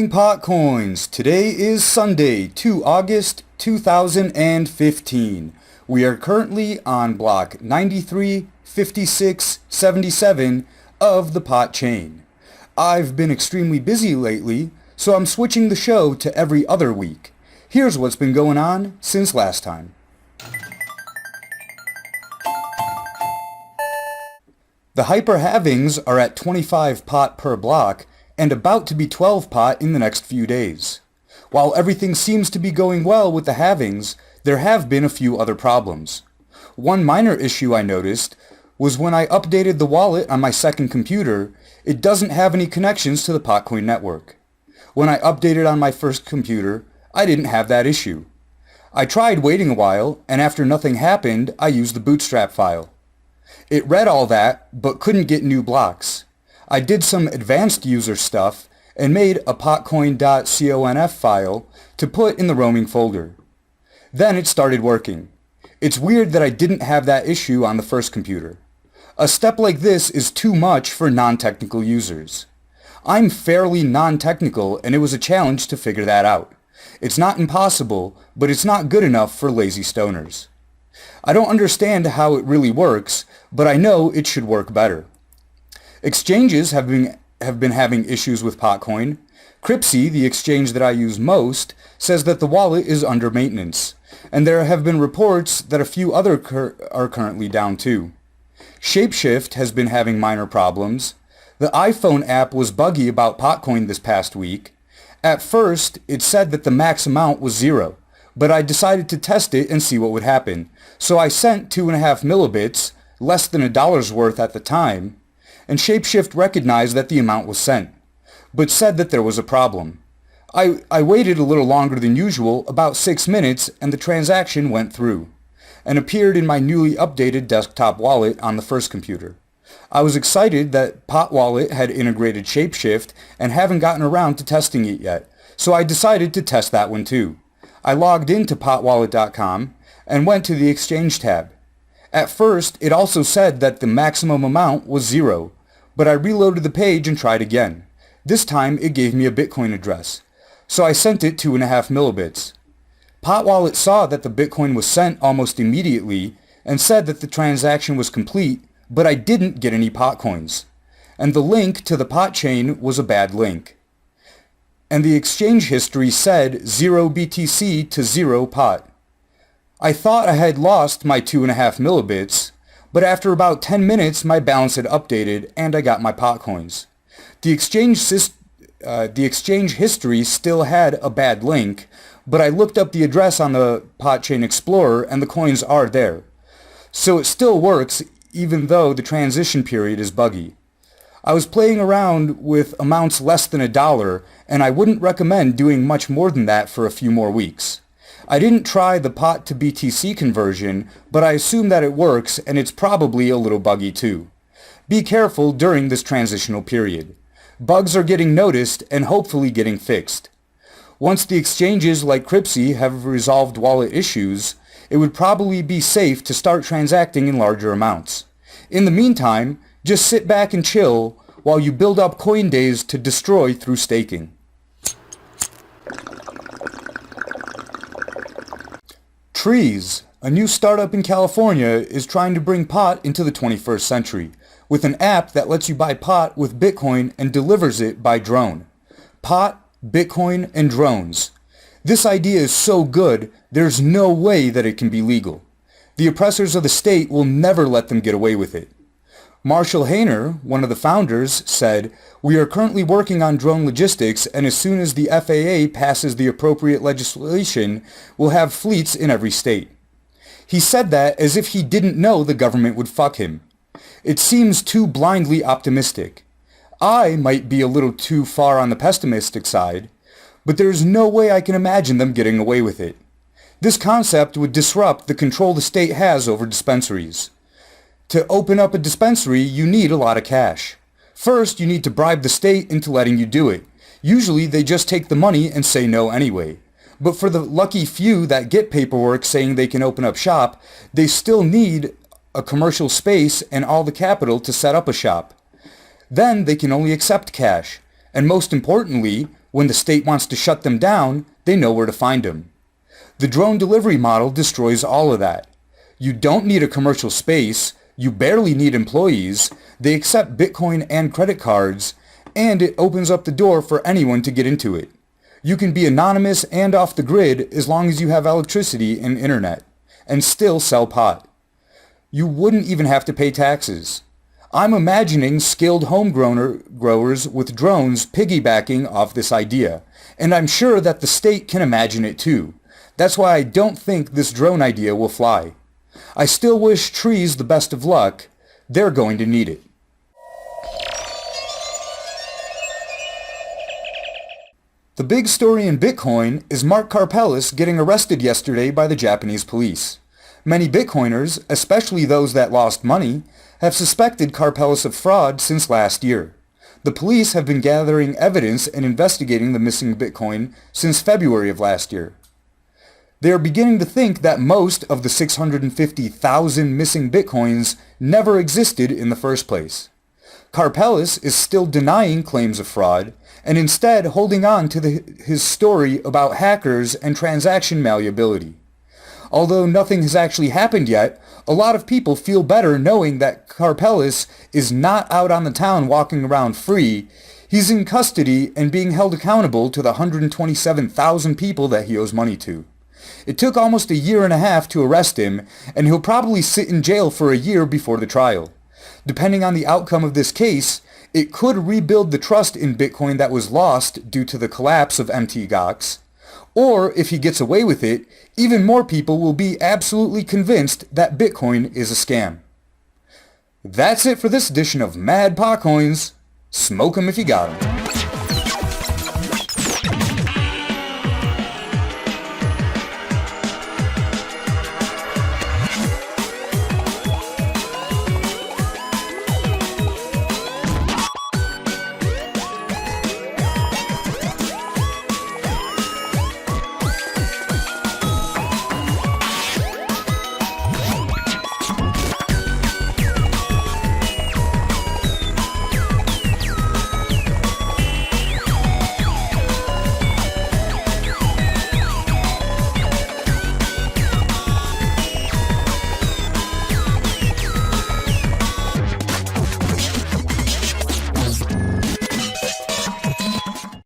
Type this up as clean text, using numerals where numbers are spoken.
morning, PotCoins. Today is Sunday, 2 August 2015. We are currently on block 935677 of the Pot chain. I've been extremely busy lately, so I'm switching the show to every other week. Here's what's been going on since last time. The hyper halvings are at 25 pot per block and about to be 12 pot in the next few days. While everything seems to be going well with the halvings, there have been a few other problems. One minor issue I noticed was when I updated the wallet on my second computer, it doesn't have any connections to the PotCoin network. When I updated on my first computer, I didn't have that issue. I tried waiting a while, and after nothing happened, I used the bootstrap file. It read all that, but couldn't get new blocks. I did some advanced user stuff and made a potcoin.conf file to put in the roaming folder. Then it started working. It's weird that I didn't have that issue on the first computer. A step like this is too much for non-technical users. I'm fairly non-technical, and it was a challenge to figure that out. It's not impossible, but it's not good enough for lazy stoners. I don't understand how it really works, but I know it should work better. Exchanges have been having issues with PotCoin. Karpeles, the exchange that I use most, says that the wallet is under maintenance, and there have been reports that a few other are currently down too. Shapeshift has been having minor problems. The iPhone app was buggy about PotCoin this past week. At first, it said that the max amount was 0, but I decided to test it and see what would happen. So I sent 2.5 millibits, less than $1's worth at the time, and Shapeshift recognized that the amount was sent, but said that there was a problem. I waited a little longer than usual, about 6 minutes, and the transaction went through, and appeared in my newly updated desktop wallet on the first computer. I was excited that Pot Wallet had integrated Shapeshift and haven't gotten around to testing it yet, so I decided to test that one too. I logged into potwallet.com and went to the Exchange tab. At first, it also said that the maximum amount was 0, but I reloaded the page and tried again. This time, it gave me a Bitcoin address, so I sent it 2.5 millibits. PotWallet saw that the Bitcoin was sent almost immediately and said that the transaction was complete, but I didn't get any PotCoins, and the link to the Pot chain was a bad link. And the exchange history said 0 BTC to 0 Pot. I thought I had lost my 2.5 millibits, but after about 10 minutes my balance had updated and I got my PotCoins. The exchange history still had a bad link, but I looked up the address on the PotChain Explorer and the coins are there. So it still works even though the transition period is buggy. I was playing around with amounts less than $1, and I wouldn't recommend doing much more than that for a few more weeks. I didn't try the pot to BTC conversion, but I assume that it works and it's probably a little buggy too. Be careful during this transitional period. Bugs are getting noticed and hopefully getting fixed. Once the exchanges like Karpeles have resolved wallet issues, it would probably be safe to start transacting in larger amounts. In the meantime, just sit back and chill while you build up coin days to destroy through staking. Trees, a new startup in California, is trying to bring pot into the 21st century with an app that lets you buy pot with Bitcoin and delivers it by drone. Pot, Bitcoin, and drones. This idea is so good, there's no way that it can be legal. The oppressors of the state will never let them get away with it. Marshall Hayner, one of the founders, said, "We are currently working on drone logistics, and as soon as the FAA passes the appropriate legislation, we'll have fleets in every state." He said that as if he didn't know the government would fuck him. It seems too blindly optimistic. I might be a little too far on the pessimistic side, but there's no way I can imagine them getting away with it. This concept would disrupt the control the state has over dispensaries. To open up a dispensary, you need a lot of cash. First, you need to bribe the state into letting you do it. Usually, they just take the money and say no anyway. But for the lucky few that get paperwork saying they can open up shop, they still need a commercial space and all the capital to set up a shop. Then they can only accept cash. And most importantly, When the state wants to shut them down, they know where to find them. The drone delivery model destroys all of that. You don't need a commercial space, you barely need employees, they accept Bitcoin and credit cards, and it opens up the door for anyone to get into it. You can be anonymous and off the grid as long as you have electricity and internet, and still sell pot. You wouldn't even have to pay taxes. I'm imagining skilled home growers with drones piggybacking off this idea, and I'm sure that the state can imagine it too. That's why I don't think this drone idea will fly. I still wish trees the best of luck. They're going to need it. The big story in Bitcoin is Mark Karpeles getting arrested yesterday by the Japanese police. Many Bitcoiners, especially those that lost money, have suspected Karpeles of fraud since last year. The police have been gathering evidence and investigating the missing Bitcoin since February of last year. They are beginning to think that most of the 650,000 missing Bitcoins never existed in the first place. Karpeles is still denying claims of fraud and instead holding on to his story about hackers and transaction malleability. Although nothing has actually happened yet, a lot of people feel better knowing that Karpeles is not out on the town walking around free. He's in custody and being held accountable to the 127,000 people that he owes money to. It took almost a year and a half to arrest him, and he'll probably sit in jail for a year before the trial. Depending on the outcome of this case, it could rebuild the trust in Bitcoin that was lost due to the collapse of Mt. Or, if he gets away with it, even more people will be absolutely convinced that Bitcoin is a scam. That's it for this edition of Mad PotCoins. Smoke 'em if you got 'em.